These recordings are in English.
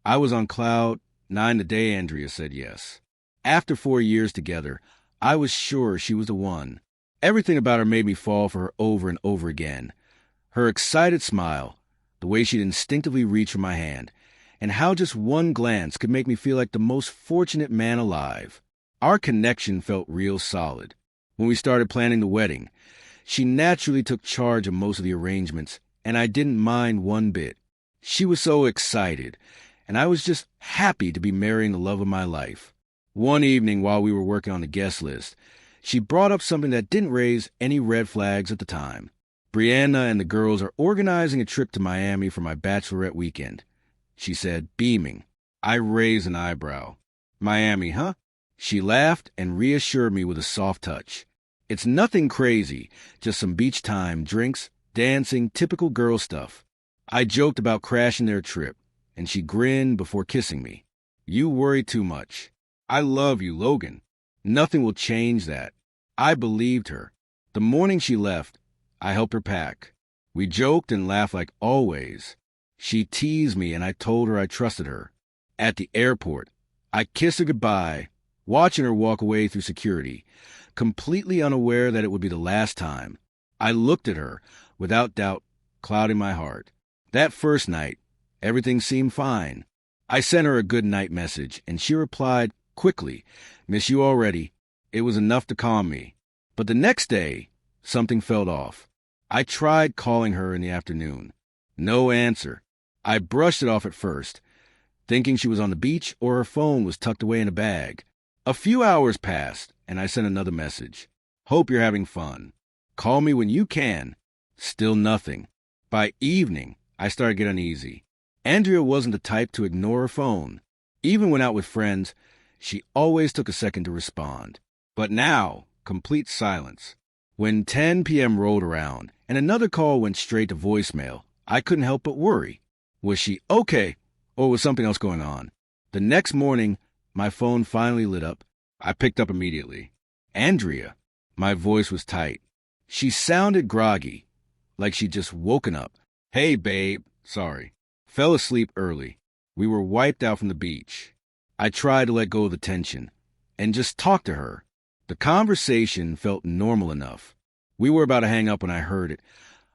I was on cloud 9 the day Andrea said yes. After 4 years together, I was sure she was the one. Everything about her made me fall for her over and over again. Her excited smile, the way she'd instinctively reach for my hand, and how just one glance could make me feel like the most fortunate man alive. Our connection felt real solid. When we started planning the wedding, she naturally took charge of most of the arrangements, and I didn't mind one bit. She was so excited, and I was just happy to be marrying the love of my life. One evening while we were working on the guest list, she brought up something that didn't raise any red flags at the time. Brianna and the girls are organizing a trip to Miami for my bachelorette weekend, she said, beaming. I raised an eyebrow. Miami, huh? She laughed and reassured me with a soft touch. It's nothing crazy, just some beach time, drinks, dancing, typical girl stuff. I joked about crashing their trip, and she grinned before kissing me. You worry too much. I love you, Logan. Nothing will change that. I believed her. The morning she left, I helped her pack. We joked and laughed like always. She teased me, and I told her I trusted her. At the airport, I kissed her goodbye, watching her walk away through security, completely unaware that it would be the last time. I looked at her, without doubt, clouding my heart. That first night, everything seemed fine. I sent her a good night message, and she replied quickly, "Miss you already." It was enough to calm me. But the next day, something felt off. I tried calling her in the afternoon. No answer. I brushed it off at first, thinking she was on the beach or her phone was tucked away in a bag. A few hours passed, and I sent another message. Hope you're having fun. Call me when you can. Still nothing. By evening, I started to get uneasy. Andrea wasn't the type to ignore her phone. Even when out with friends, she always took a second to respond. But now, complete silence. When 10 p.m. rolled around and another call went straight to voicemail, I couldn't help but worry. Was she okay, or was something else going on? The next morning, my phone finally lit up. I picked up immediately. Andrea. My voice was tight. She sounded groggy, like she'd just woken up. Hey, babe. Sorry. Fell asleep early. We were wiped out from the beach. I tried to let go of the tension and just talk to her. The conversation felt normal enough. We were about to hang up when I heard it.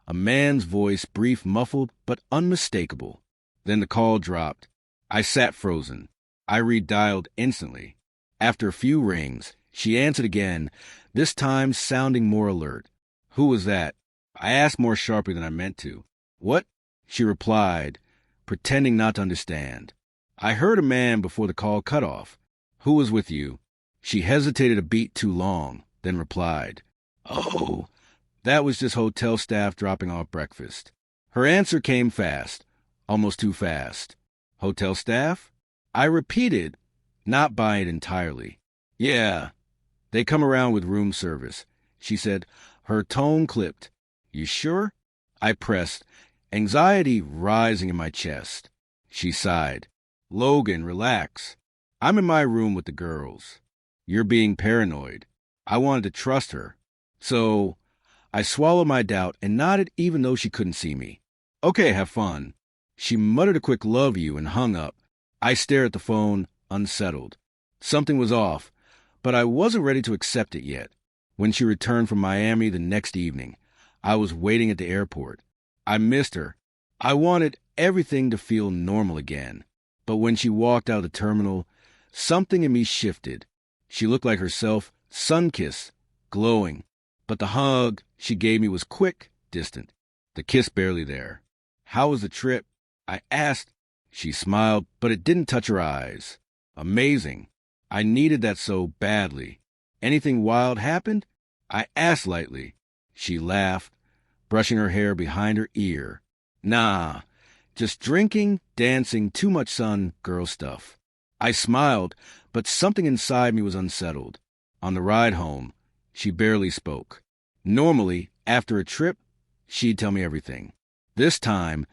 A man's voice, brief, muffled, but unmistakable. Then the call dropped. I sat frozen. I redialed instantly. After a few rings, she answered again, this time sounding more alert. Who was that? I asked more sharply than I meant to. What? She replied, pretending not to understand. I heard a man before the call cut off. Who was with you? She hesitated a beat too long, then replied, Oh, that was just hotel staff dropping off breakfast. Her answer came fast, almost too fast. Hotel staff? I repeated, not buying it entirely. Yeah, they come around with room service, she said, her tone clipped. You sure? I pressed, anxiety rising in my chest. She sighed. Logan, relax. I'm in my room with the girls. You're being paranoid. I wanted to trust her. So I swallowed my doubt and nodded even though she couldn't see me. Okay, have fun. She muttered a quick love you and hung up. I stared at the phone, unsettled. Something was off, but I wasn't ready to accept it yet. When she returned from Miami the next evening, I was waiting at the airport. I missed her. I wanted everything to feel normal again. But when she walked out of the terminal, something in me shifted. She looked like herself, sun-kissed, glowing. But the hug she gave me was quick, distant. The kiss barely there. How was the trip? I asked. She smiled, but it didn't touch her eyes. Amazing. I needed that so badly. Anything wild happened? I asked lightly. She laughed, brushing her hair behind her ear. Nah, just drinking, dancing, too much sun, girl stuff. I smiled, but something inside me was unsettled. On the ride home, she barely spoke. Normally, after a trip, she'd tell me everything. This time,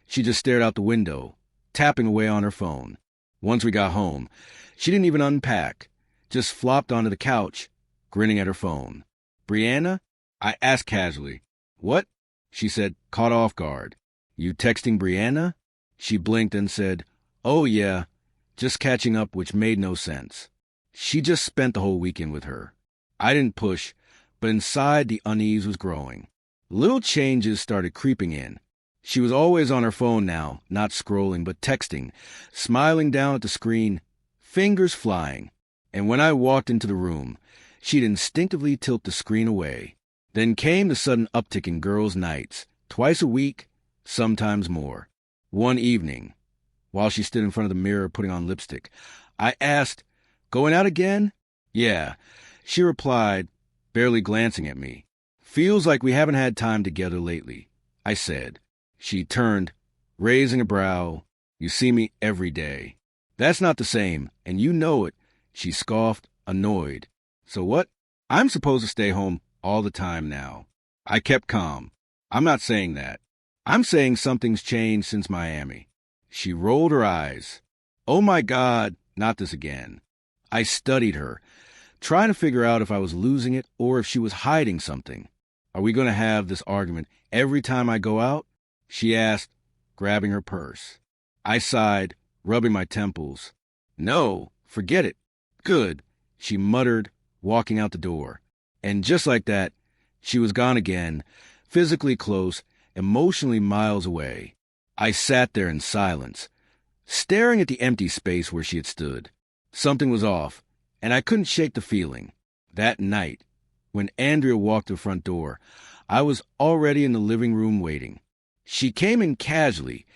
she just stared out the window, tapping away on her phone. Once we got home, she didn't even unpack, just flopped onto the couch, grinning at her phone. Brianna? I asked casually. What? She said, caught off guard. You texting Brianna? She blinked and said, Oh, yeah, just catching up, which made no sense. She just spent the whole weekend with her. I didn't push, but inside the unease was growing. Little changes started creeping in. She was always on her phone now, not scrolling, but texting, smiling down at the screen, fingers flying. And when I walked into the room, she'd instinctively tilt the screen away. Then came the sudden uptick in girls' nights, twice a week, sometimes more. One evening, while she stood in front of the mirror putting on lipstick, I asked, "Going out again?" "Yeah," she replied, barely glancing at me. "Feels like we haven't had time together lately," I said. She turned, raising a brow. "You see me every day." "That's not the same, and you know it," she scoffed, annoyed. "So what? I'm supposed to stay home all the time now." I kept calm. "I'm not saying that. I'm saying something's changed since Miami." She rolled her eyes. "Oh my God, not this again." I studied her, trying to figure out if I was losing it or if she was hiding something. "Are we going to have this argument every time I go out?" she asked, grabbing her purse. I sighed, rubbing my temples. "No, forget it." "Good," she muttered, walking out the door. And just like that, she was gone again, physically close, emotionally miles away. I sat there in silence, staring at the empty space where she had stood. Something was off, and I couldn't shake the feeling. That night, when Andrea walked to the front door, I was already in the living room waiting. She came in casually,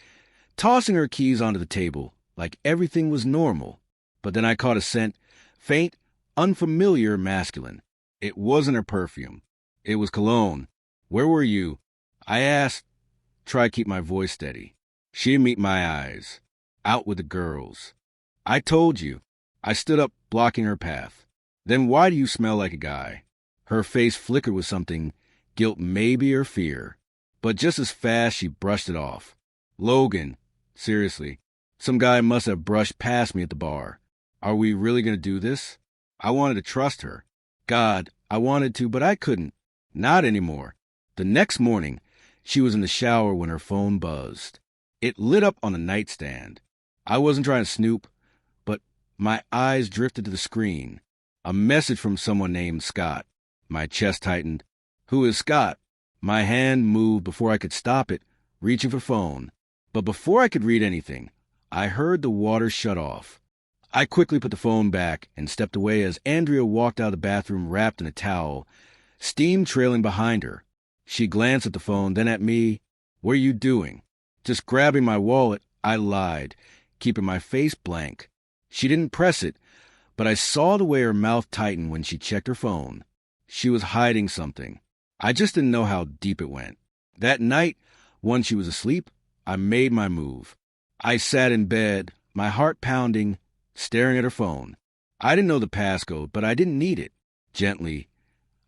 tossing her keys onto the table, like everything was normal. But then I caught a scent, faint, unfamiliar, masculine. It wasn't her perfume. It was cologne. "Where were you?" I asked, try to keep my voice steady. She didn't meet my eyes. "Out with the girls." "I told you." I stood up, blocking her path. "Then why do you smell like a guy?" Her face flickered with something, guilt maybe or fear. But just as fast she brushed it off. "Logan. Seriously. Some guy must have brushed past me at the bar. Are we really going to do this?" I wanted to trust her. God, I wanted to, but I couldn't. Not anymore. The next morning, she was in the shower when her phone buzzed. It lit up on the nightstand. I wasn't trying to snoop, but my eyes drifted to the screen. A message from someone named Scott. My chest tightened. "Who is Scott?" My hand moved before I could stop it, reaching for phone. But before I could read anything, I heard the water shut off. I quickly put the phone back and stepped away as Andrea walked out of the bathroom wrapped in a towel, steam trailing behind her. She glanced at the phone, then at me. "What are you doing?" "Just grabbing my wallet," I lied, keeping my face blank. She didn't press it, but I saw the way her mouth tightened when she checked her phone. She was hiding something. I just didn't know how deep it went. That night, once she was asleep, I made my move. I sat in bed, my heart pounding, staring at her phone. I didn't know the passcode, but I didn't need it. Gently,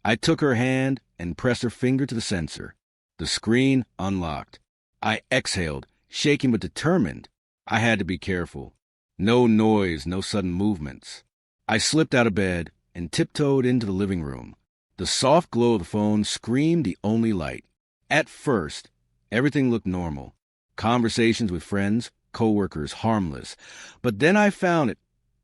I took her hand and pressed her finger to the sensor. The screen unlocked. I exhaled, shaking but determined. I had to be careful. No noise, no sudden movements. I slipped out of bed and tiptoed into the living room. The soft glow of the phone screamed the only light. At first, everything looked normal. Conversations with friends, coworkers, harmless. But then I found it.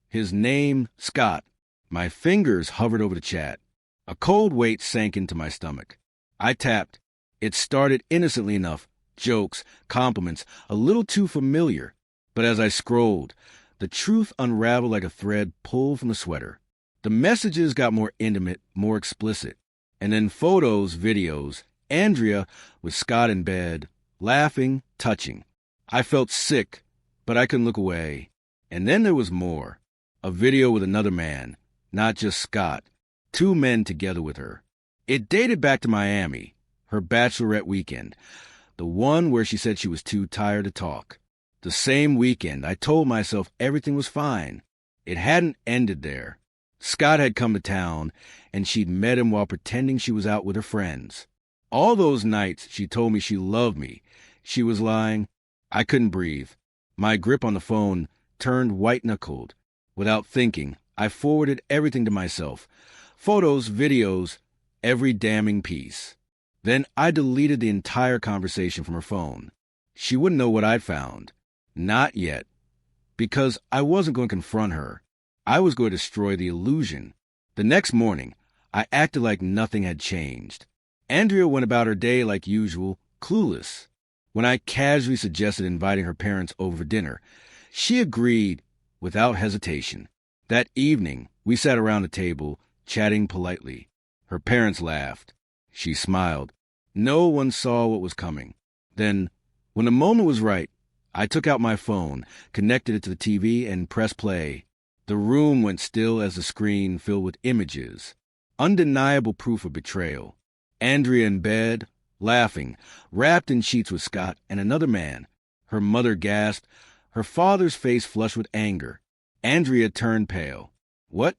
His name, Scott. My fingers hovered over the chat. A cold weight sank into my stomach. I tapped. It started innocently enough. Jokes, compliments, a little too familiar. But as I scrolled, the truth unraveled like a thread pulled from the sweater. The messages got more intimate, more explicit. And then photos, videos, Andrea with Scott in bed, laughing, touching. I felt sick, but I couldn't look away. And then there was more. A video with another man, not just Scott. 2 men together with her. It dated back to Miami, her bachelorette weekend. The one where she said she was too tired to talk. The same weekend, I told myself everything was fine. It hadn't ended there. Scott had come to town, and she'd met him while pretending she was out with her friends. All those nights, she told me she loved me. She was lying. I couldn't breathe. My grip on the phone turned white-knuckled. Without thinking, I forwarded everything to myself. Photos, videos, every damning piece. Then I deleted the entire conversation from her phone. She wouldn't know what I'd found. Not yet. because I wasn't going to confront her. I was going to destroy the illusion. The next morning, I acted like nothing had changed. Andrea went about her day like usual, clueless. When I casually suggested inviting her parents over for dinner, she agreed without hesitation. That evening, we sat around the table, chatting politely. Her parents laughed. She smiled. No one saw what was coming. Then, when the moment was right, I took out my phone, connected it to the TV, and pressed play. The room went still as the screen filled with images. Undeniable proof of betrayal. Andrea in bed, laughing, wrapped in sheets with Scott and another man. Her mother gasped, her father's face flushed with anger. Andrea turned pale. What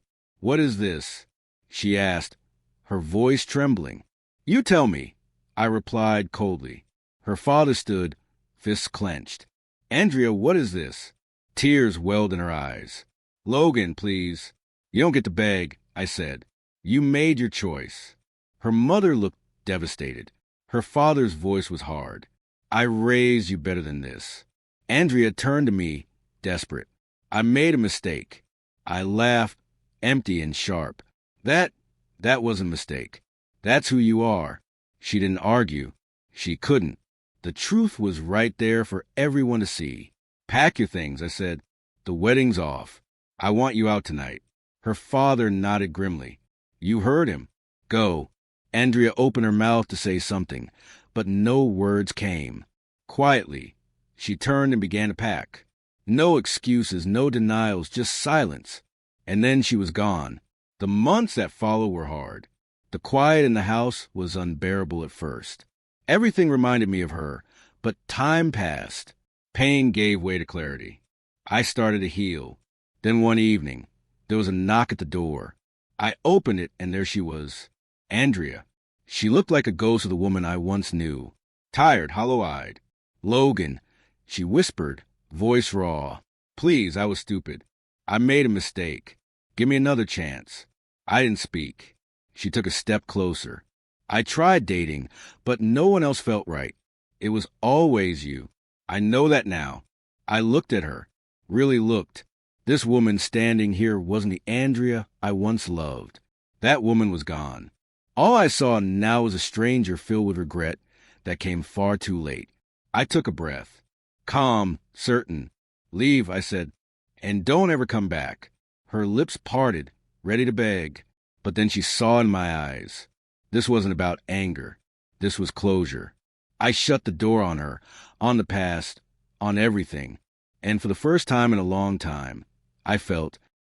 is this?" she asked, her voice trembling. "You tell me," I replied coldly. Her father stood, fists clenched. "Andrea, what is this?" Tears welled in her eyes. "Logan, please." "You don't get to beg," I said. "You made your choice." Her mother looked devastated. Her father's voice was hard. "I raised you better than this." Andrea turned to me, desperate. "I made a mistake." I laughed, empty and sharp. That was a mistake. That's who you are." She didn't argue. She couldn't. The truth was right there for everyone to see. "Pack your things," I said. "The wedding's off. I want you out tonight." Her father nodded grimly. "You heard him. Go." Andrea opened her mouth to say something, but no words came. Quietly, she turned and began to pack. No excuses, no denials, just silence. And then she was gone. The months that followed were hard. The quiet in the house was unbearable at first. Everything reminded me of her, but time passed. Pain gave way to clarity. I started to heal. Then one evening, there was a knock at the door. I opened it, and there she was, Andrea. She looked like a ghost of the woman I once knew, tired, hollow-eyed. "Logan," she whispered, voice raw. "Please, I was stupid. I made a mistake. Give me another chance." I didn't speak. She took a step closer. "I tried dating, but no one else felt right. It was always you. I know that now." I looked at her, really looked. This woman standing here wasn't the Andrea I once loved. That woman was gone. All I saw now was a stranger filled with regret that came far too late. I took a breath. Calm, certain. "Leave," I said, "and don't ever come back." Her lips parted, ready to beg, but then she saw in my eyes. This wasn't about anger. This was closure. I shut the door on her, on the past, on everything, and for the first time in a long time, I felt